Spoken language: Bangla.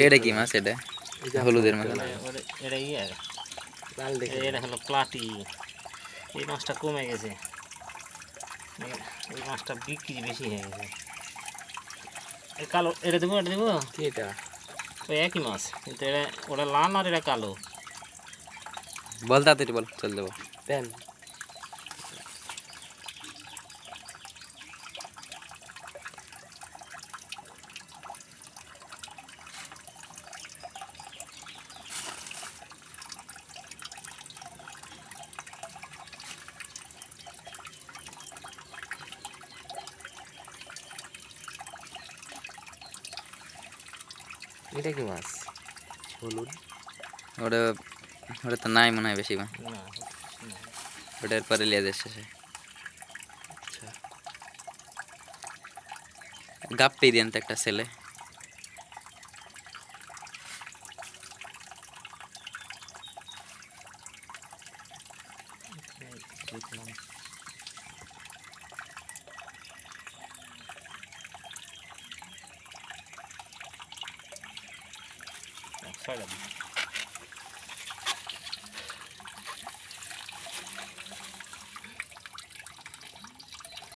এটা কি মাছ? এটা হলুদের মাছ। এটা ইয়ে এটা হলো প্লাটি। এই মাছটা কমে গেছে, এই মাছটা বিক্রি বেশি হয়ে গেছে। এই কালো এটা দেবো, এটা দেবো কি? এটা ওই একই মাছ, কিন্তু এটা ওটা লাল আর এটা কালো। বল তাড়াতাড়ি বল, চল দেবো। দেন এটা কি মাছ? হলুদ। ওটা ওটা তো নাই মনে হয় বেশি মাছ। ওটার পরে লেজের শেষে গাপ্পি দিন তো একটা ছেলে। ছয়টা